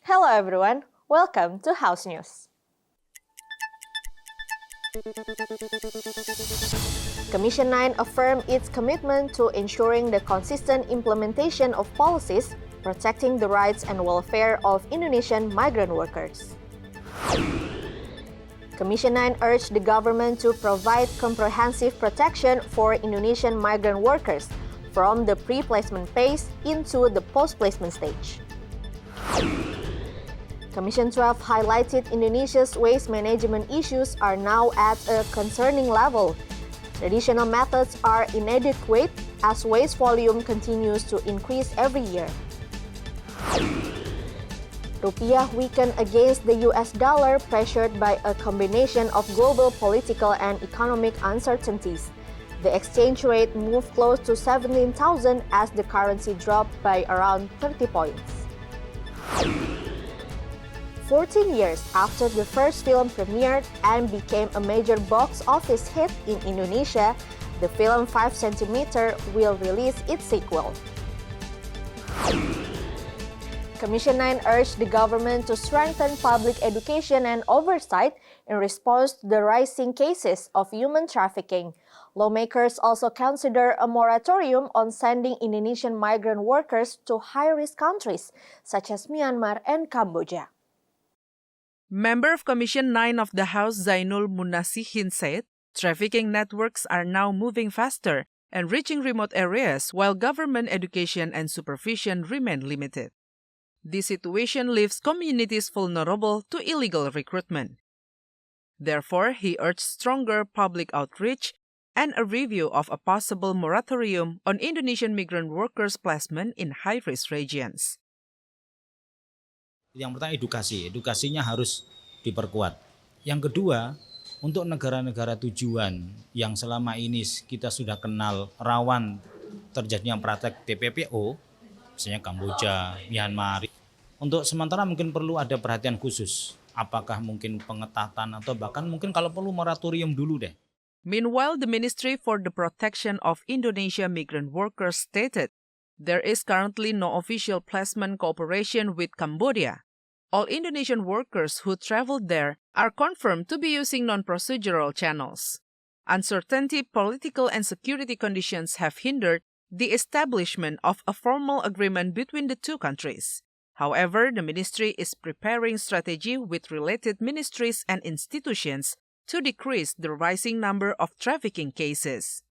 Hello everyone, welcome to House News. Commission 9 affirmed its commitment to ensuring the consistent implementation of policies protecting the rights and welfare of Indonesian migrant workers. Commission 9 urged the government to provide comprehensive protection for Indonesian migrant workers from the pre-placement phase into the post-placement stage. Commission 12 highlighted Indonesia's waste management issues are now at a concerning level. Traditional methods are inadequate as waste volume continues to increase every year. Rupiah weakened against the US dollar, pressured by a combination of global political and economic uncertainties. The exchange rate moved close to 17,000 as the currency dropped by around 30 points. 14 years after the first film premiered and became a major box office hit in Indonesia, the film 5 cm will release its sequel. Commission 9 urged the government to strengthen public education and oversight in response to the rising cases of human trafficking. Lawmakers also consider a moratorium on sending Indonesian migrant workers to high-risk countries such as Myanmar and Cambodia. Member of Commission 9 of the House Zainul Munasihin said, trafficking networks are now moving faster and reaching remote areas while government education and supervision remain limited. This situation leaves communities vulnerable to illegal recruitment. Therefore, he urged stronger public outreach and a review of a possible moratorium on Indonesian migrant workers' placement in high-risk regions. Yang pertama edukasinya harus diperkuat. Yang kedua, untuk negara-negara tujuan yang selama ini kita sudah kenal rawan terjadinya praktek TPPO, misalnya Kamboja, Myanmar, untuk sementara mungkin perlu ada perhatian khusus. Apakah mungkin pengetatan atau bahkan mungkin kalau perlu moratorium dulu deh. Meanwhile, the Ministry for the Protection of Indonesia Migrant Workers stated, there is currently no official placement cooperation with Cambodia. All Indonesian workers who traveled there are confirmed to be using non-procedural channels. Uncertainty, political and security conditions have hindered the establishment of a formal agreement between the two countries. However, the ministry is preparing strategy with related ministries and institutions to decrease the rising number of trafficking cases.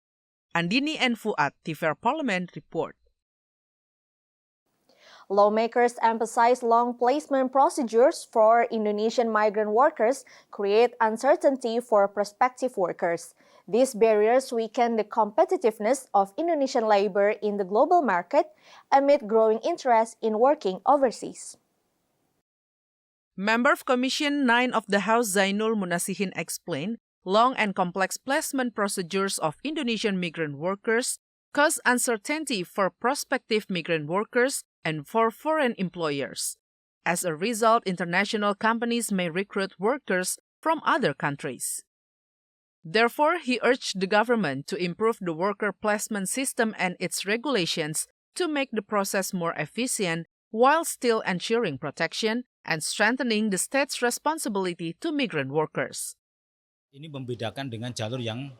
Andini and Fuad, tvrparlemen report. Lawmakers emphasize long placement procedures for Indonesian migrant workers create uncertainty for prospective workers. These barriers weaken the competitiveness of Indonesian labor in the global market amid growing interest in working overseas. Member of Commission 9 of the House Zainul Munasihin explained, long and complex placement procedures of Indonesian migrant workers cause uncertainty for prospective migrant workers and for foreign employers. As a result, international companies may recruit workers from other countries. Therefore, he urged the government to improve the worker placement system and its regulations to make the process more efficient while still ensuring protection and strengthening the state's responsibility to migrant workers. Ini membedakan dengan jalur yang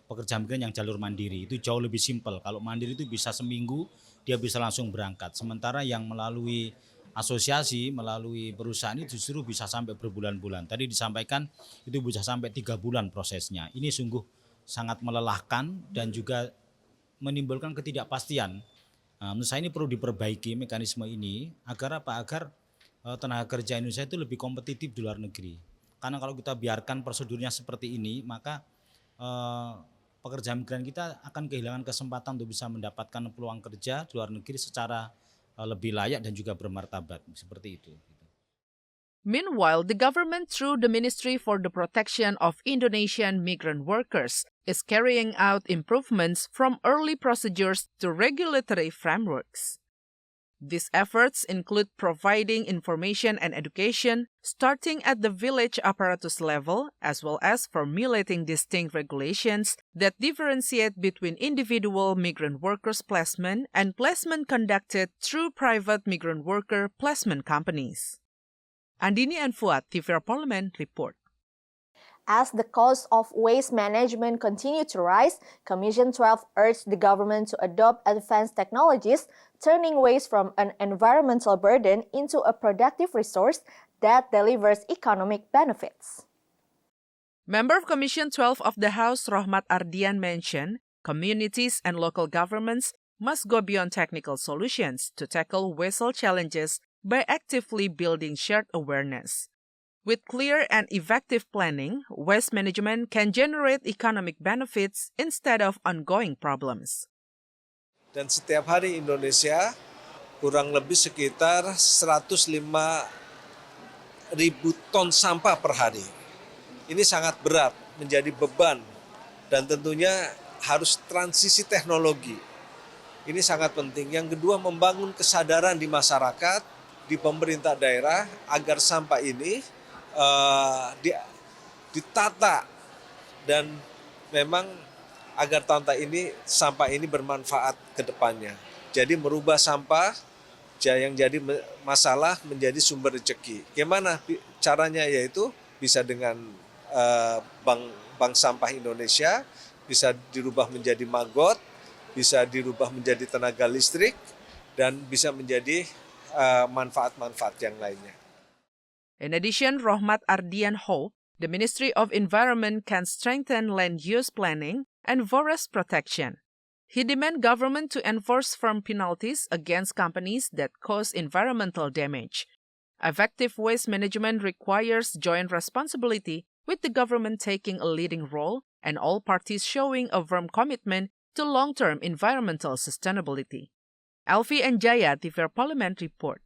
pekerja migran yang jalur mandiri, itu jauh lebih simpel. Kalau mandiri itu bisa seminggu, dia bisa langsung berangkat. Sementara yang melalui asosiasi, melalui perusahaan itu justru bisa sampai berbulan-bulan. Tadi disampaikan itu bisa sampai 3 bulan prosesnya. Ini sungguh sangat melelahkan dan juga menimbulkan ketidakpastian. Menurut saya ini perlu diperbaiki mekanisme ini agar apa? Agar tenaga kerja Indonesia itu lebih kompetitif di luar negeri. Karena kalau kita biarkan prosedurnya seperti ini, maka pekerja migran kita akan kehilangan kesempatan untuk bisa mendapatkan peluang kerja di luar negeri secara lebih layak dan juga bermartabat, seperti itu. Meanwhile, the government through the Ministry for the Protection of Indonesian Migrant Workers is carrying out improvements from early procedures to regulatory frameworks. These efforts include providing information and education, starting at the village apparatus level, as well as formulating distinct regulations that differentiate between individual migrant workers placement and placement conducted through private migrant worker placement companies. Andini and Fuad, TVR Parlemen, report. As the cost of waste management continue to rise, Commission 12 urged the government to adopt advanced technologies, turning waste from an environmental burden into a productive resource that delivers economic benefits. Member of Commission 12 of the House, Rohmat Ardian, mentioned communities and local governments must go beyond technical solutions to tackle waste challenges by actively building shared awareness. With clear and effective planning, waste management can generate economic benefits instead of ongoing problems. Dan setiap hari Indonesia kurang lebih sekitar 105.000 ton sampah per hari. Ini sangat berat, menjadi beban, dan tentunya harus transisi teknologi. Ini sangat penting. Yang kedua, membangun kesadaran di masyarakat, di pemerintah daerah, agar sampah ini ditata dan memang agar sampah ini bermanfaat ke depannya. Jadi merubah sampah yang jadi masalah menjadi sumber rezeki. Gimana caranya? Yaitu bisa dengan bank sampah Indonesia, bisa dirubah menjadi maggot, bisa dirubah menjadi tenaga listrik, dan bisa menjadi manfaat-manfaat yang lainnya. In addition, Rohmat Ardian hoped the Ministry of Environment can strengthen land use planning and forest protection. He demanded government to enforce firm penalties against companies that cause environmental damage. Effective waste management requires joint responsibility, with the government taking a leading role and all parties showing a firm commitment to long-term environmental sustainability. Elvi and Jaya, TVR Parlemen, report.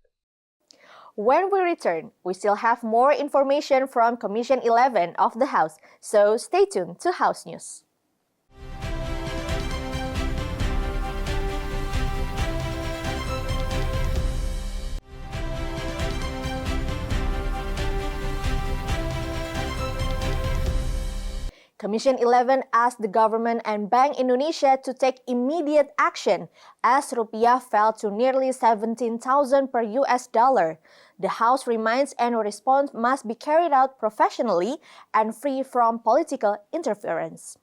When we return, we still have more information from Commission 11 of the House, so stay tuned to House News. Commission 11 asked the government and Bank Indonesia to take immediate action as rupiah fell to nearly 17,000 per US dollar. The House reminds any response must be carried out professionally and free from political interference.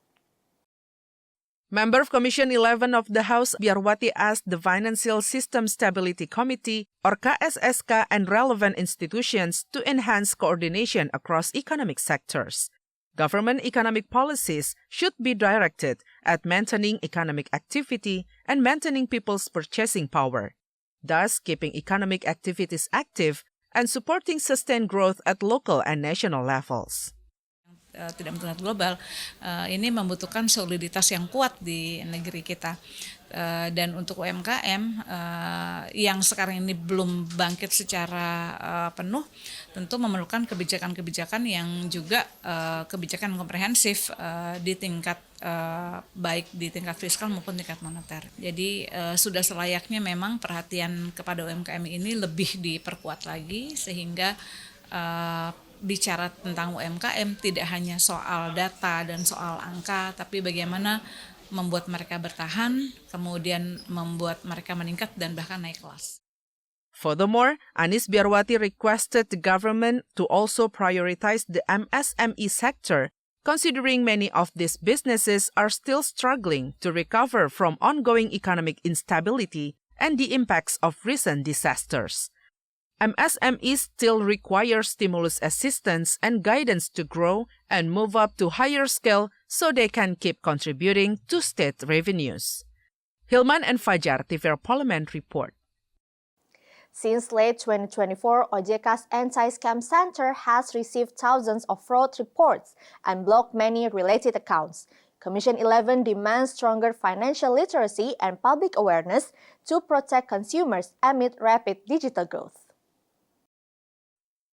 Member of Commission 11 of the House, Biarwati, asked the Financial System Stability Committee, or KSSK, and relevant institutions to enhance coordination across economic sectors. Government economic policies should be directed at maintaining economic activity and maintaining people's purchasing power, thus keeping economic activities active and supporting sustained growth at local and national levels. Tidak menurut global, ini membutuhkan soliditas yang kuat di negeri kita. Dan untuk UMKM yang sekarang ini belum bangkit secara penuh, tentu memerlukan kebijakan-kebijakan yang juga kebijakan komprehensif di tingkat baik di tingkat fiskal maupun tingkat moneter. Jadi sudah selayaknya memang perhatian kepada UMKM ini lebih diperkuat lagi, sehingga bicara tentang UMKM tidak hanya soal data dan soal angka, tapi bagaimana membuat mereka bertahan, kemudian membuat mereka meningkat dan bahkan naik kelas. Furthermore, Anies Biarwati requested the government to also prioritize the MSME sector, considering many of these businesses are still struggling to recover from ongoing economic instability and the impacts of recent disasters. MSMEs still require stimulus assistance and guidance to grow and move up to higher scale so they can keep contributing to state revenues. Hilman and Fajar, TVR Parlemen, report. Since late 2024, OJK's Anti-Scam Center has received thousands of fraud reports and blocked many related accounts. Commission 11 demands stronger financial literacy and public awareness to protect consumers amid rapid digital growth.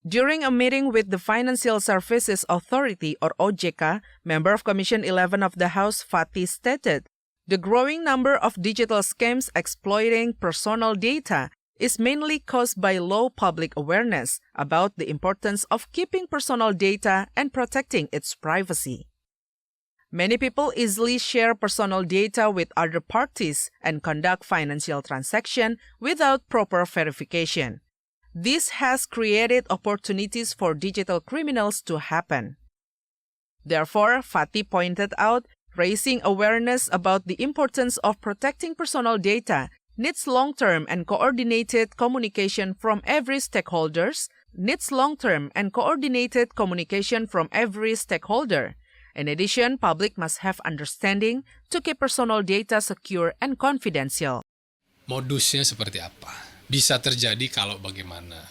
During a meeting with the Financial Services Authority, or OJK, member of Commission 11 of the House, Fatih, stated, the growing number of digital scams exploiting personal data is mainly caused by low public awareness about the importance of keeping personal data and protecting its privacy. Many people easily share personal data with other parties and conduct financial transactions without proper verification. This has created opportunities for digital criminals to happen. Therefore, Fatih pointed out, raising awareness about the importance of protecting personal data needs long-term and coordinated communication from every stakeholder. In addition, public must have understanding to keep personal data secure and confidential. Modusnya seperti apa? Bisa terjadi kalau bagaimana?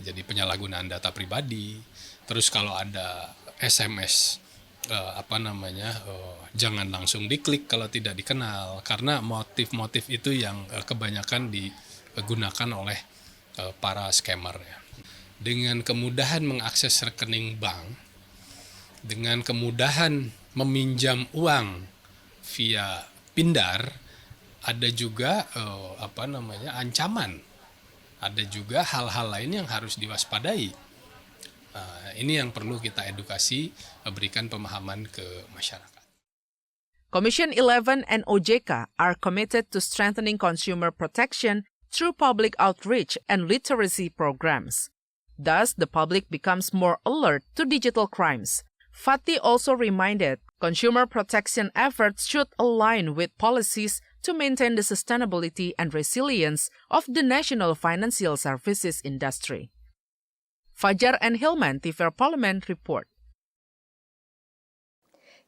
Jadi penyalahgunaan data pribadi, terus kalau ada SMS, jangan langsung diklik kalau tidak dikenal, karena motif-motif itu yang kebanyakan digunakan oleh para scammer. Dengan kemudahan mengakses rekening bank, dengan kemudahan meminjam uang via pindar, ada juga ancaman, ada juga hal-hal lain yang harus diwaspadai. Ini yang perlu kita edukasi, berikan pemahaman ke masyarakat. Commission 11 and OJK are committed to strengthening consumer protection through public outreach and literacy programs. Thus, the public becomes more alert to digital crimes. Fatih also reminded consumer protection efforts should align with policies to maintain the sustainability and resilience of the national financial services industry. Fajar and Hilman, tvrparlemen report.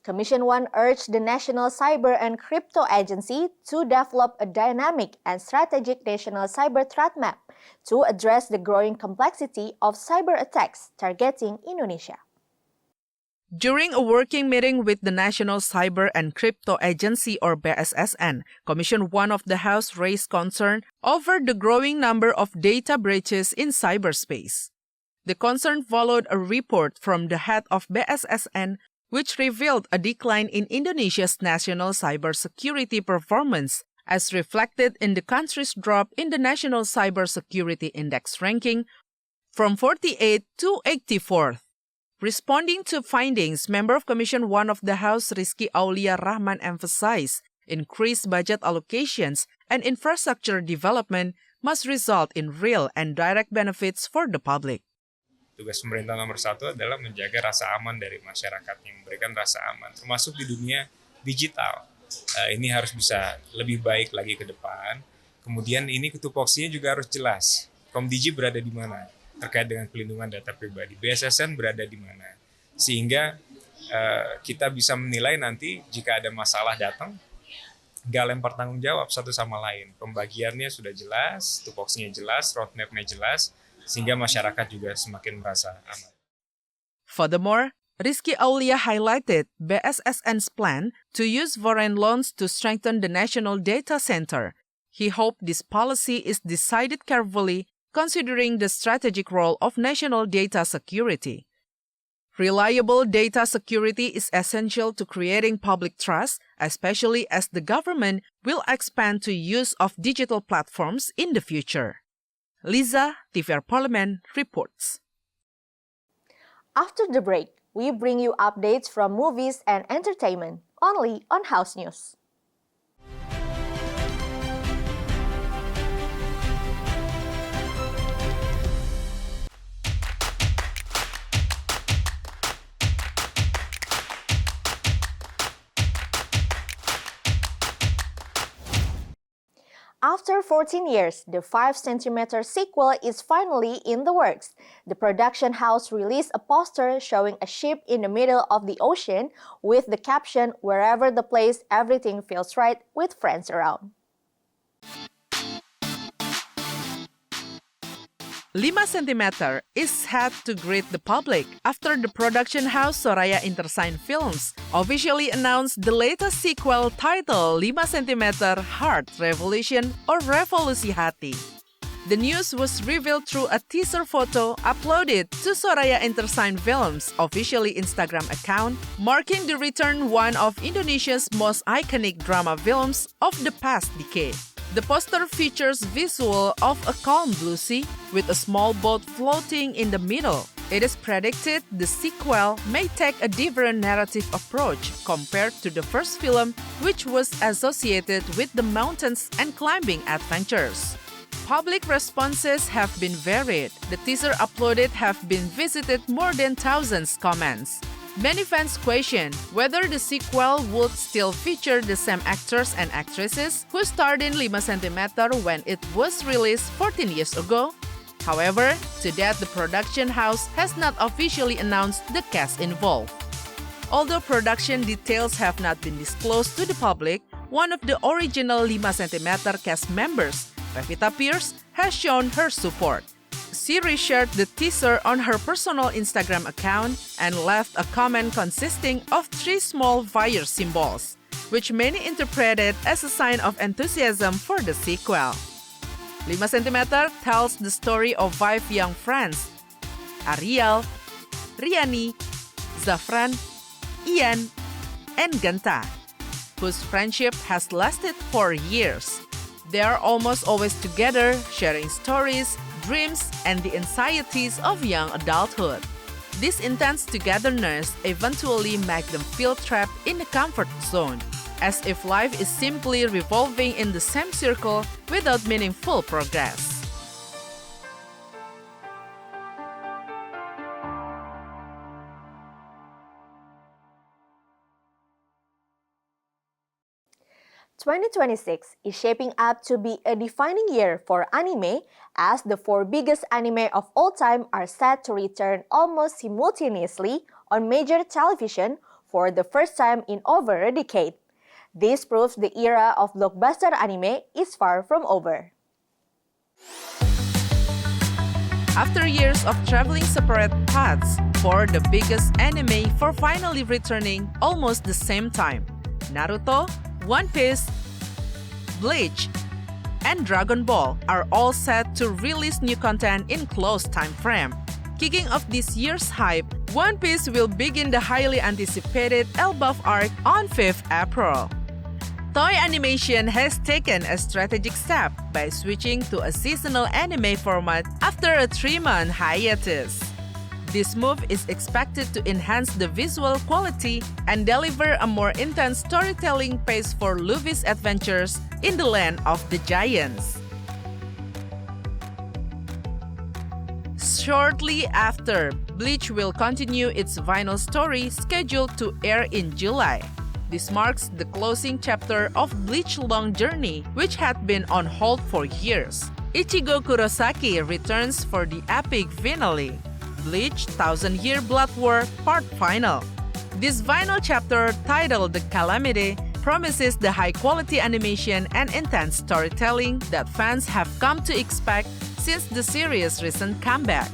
Commission 1 urged the National Cyber and Crypto Agency to develop a dynamic and strategic national cyber threat map to address the growing complexity of cyber attacks targeting Indonesia. During a working meeting with the National Cyber and Crypto Agency or BSSN, Commission 1 of the House raised concern over the growing number of data breaches in cyberspace. The concern followed a report from the head of BSSN which revealed a decline in Indonesia's national cybersecurity performance as reflected in the country's drop in the National Cybersecurity Index ranking from 48 to 84th. Responding to findings, member of Commission 1 of the House Rizky Aulia Rahman emphasized increased budget allocations and infrastructure development must result in real and direct benefits for the public. Tugas pemerintah nomor 1 adalah menjaga rasa aman dari masyarakat, yang memberikan rasa aman, termasuk di dunia digital. Ini harus bisa lebih baik lagi ke depan. Kemudian ini tupoksinya juga harus jelas. Komdigi berada di mana terkait dengan pelindungan data pribadi, BSSN berada di mana, sehingga kita bisa menilai nanti jika ada masalah datang, nggak lempar tanggung jawab satu sama lain. Pembagiannya sudah jelas, tupoksinya jelas, roadmap-nya jelas, sehingga masyarakat juga semakin merasa aman. Furthermore, Rizky Aulia highlighted BSSN's plan to use foreign loans to strengthen the national data center. He hoped this policy is decided carefully considering the strategic role of national data security. Reliable data security is essential to creating public trust, especially as the government will expand to use of digital platforms in the future. Liza, tvrparlemen reports. After the break, we bring you updates from movies and entertainment, only on House News. After 14 years, the 5-centimeter sequel is finally in the works. The production house released a poster showing a ship in the middle of the ocean with the caption, "Wherever the place, everything feels right with friends around." 5 cm is set to greet the public after the production house Soraya Intersign Films officially announced the latest sequel titled 5 cm Heart Revolution or Revolusi Hati. The news was revealed through a teaser photo uploaded to Soraya Intersign Films' official Instagram account, marking the return one of Indonesia's most iconic drama films of the past decade. The poster features visual of a calm blue sea with a small boat floating in the middle. It is predicted the sequel may take a different narrative approach compared to the first film, which was associated with the mountains and climbing adventures. public responses have been varied. The teaser uploaded have been visited more than thousands comments. Many fans question whether the sequel would still feature the same actors and actresses who starred in 5 cm when it was released 14 years ago. However, to date, the production house has not officially announced the cast involved. Although production details have not been disclosed to the public, one of the original 5 cm cast members, Pevita Pierce, has shown her support. She reshared the teaser on her personal Instagram account and left a comment consisting of 3 small fire symbols, which many interpreted as a sign of enthusiasm for the sequel. 5 cm tells the story of 5 young friends, Ariel, Riani, Zafran, Ian, and Ganta, whose friendship has lasted for years. They are almost always together, sharing stories, dreams, and the anxieties of young adulthood. This intense togetherness eventually makes them feel trapped in a comfort zone, as if life is simply revolving in the same circle without meaningful progress. "2026 is shaping up to be a defining year for anime, as the 4 biggest anime of all time are set to return almost simultaneously on major television for the first time in over a decade. This proves the era of blockbuster anime is far from over. After years of traveling separate paths, 4 the biggest anime for finally returning almost the same time: Naruto, One Piece, Bleach, and Dragon Ball are all set to release new content in close time frame. Kicking off this year's hype, One Piece will begin the highly anticipated Elbaf arc on 5th April. Toei Animation has taken a strategic step by switching to a seasonal anime format after a 3-month hiatus. This move is expected to enhance the visual quality and deliver a more intense storytelling pace for Luffy's adventures in the land of the giants. Shortly after, Bleach will continue its final story scheduled to air in July. This marks the closing chapter of Bleach's long journey, which had been on hold for years. Ichigo Kurosaki returns for the epic finale, Bleach 1000-Year Blood War Part Final. This final chapter, titled The Calamity, promises the high-quality animation and intense storytelling that fans have come to expect since the series' recent comeback.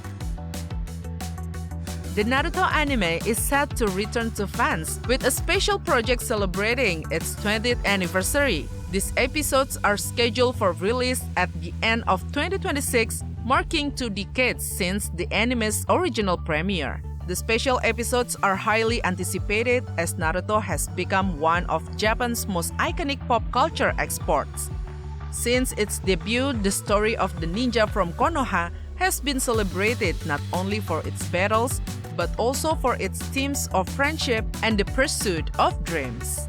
The Naruto anime is set to return to fans with a special project celebrating its 20th anniversary. These episodes are scheduled for release at the end of 2026, marking 2 decades since the anime's original premiere. The special episodes are highly anticipated as Naruto has become one of Japan's most iconic pop culture exports. Since its debut, the story of the ninja from Konoha has been celebrated not only for its battles, but also for its themes of friendship and the pursuit of dreams.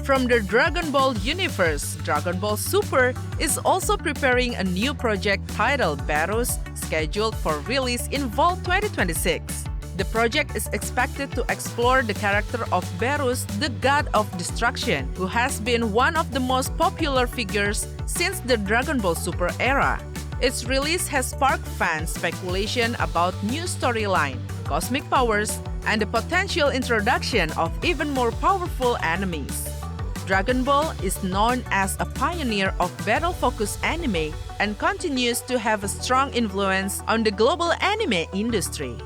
From the Dragon Ball universe, Dragon Ball Super is also preparing a new project titled Beerus, scheduled for release in fall 2026. The project is expected to explore the character of Beerus, the god of destruction, who has been one of the most popular figures since the Dragon Ball Super era. Its release has sparked fan speculation about new storyline, cosmic powers, and the potential introduction of even more powerful enemies. Dragon Ball is known as a pioneer of battle-focused anime and continues to have a strong influence on the global anime industry.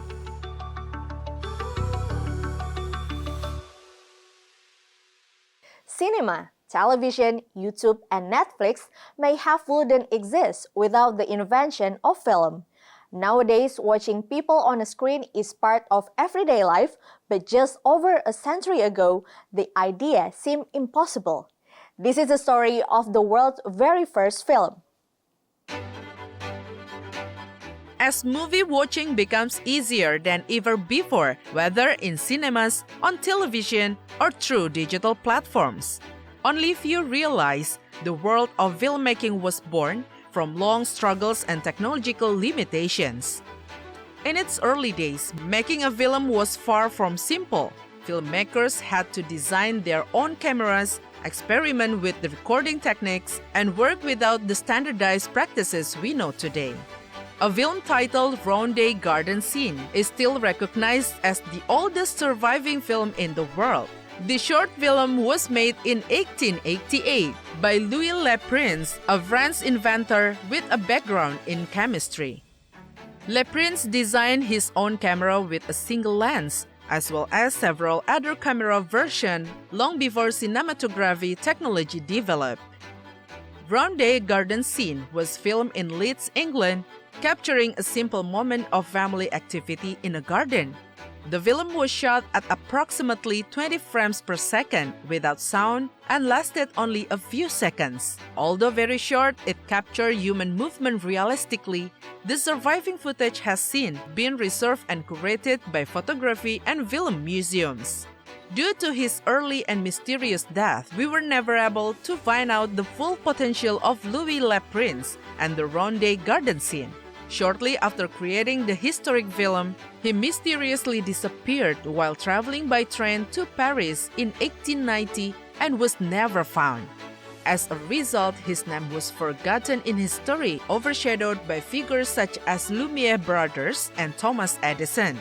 Cinema, television, YouTube, and Netflix may have wouldn't exist without the invention of film. Nowadays, watching people on a screen is part of everyday life, but just over a century ago, the idea seemed impossible. This is the story of the world's very first film. As movie watching becomes easier than ever before, whether in cinemas, on television, or through digital platforms, Only few realized the world of filmmaking was born from long struggles and technological limitations. In its early days, making a film was far from simple. Filmmakers had to design their own cameras, experiment with the recording techniques, and work without the standardized practices we know today. A film titled Ronde Garden Scene is still recognized as the oldest surviving film in the world. The short film was made in 1888 by Louis Le Prince, a French inventor with a background in chemistry. Le Prince designed his own camera with a single lens, as well as several other camera versions long before cinematography technology developed. Ronde Garden Scene was filmed in Leeds, England, capturing a simple moment of family activity in a garden. The film was shot at approximately 20 frames per second without sound and lasted only a few seconds. Although very short, it captured human movement realistically. The surviving footage has since been reserved and curated by photography and film museums. Due to his early and mysterious death, we were never able to find out the full potential of Louis Le Prince and the Ronde Garden Scene. Shortly after creating the historic film, he mysteriously disappeared while traveling by train to Paris in 1890 and was never found. As a result, his name was forgotten in history, overshadowed by figures such as Lumiere brothers and Thomas Edison.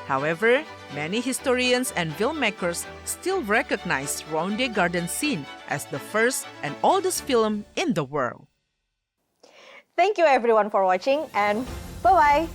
However, many historians and filmmakers still recognize Ronde Garden Scene as the first and oldest film in the world. Thank you everyone for watching, and bye-bye!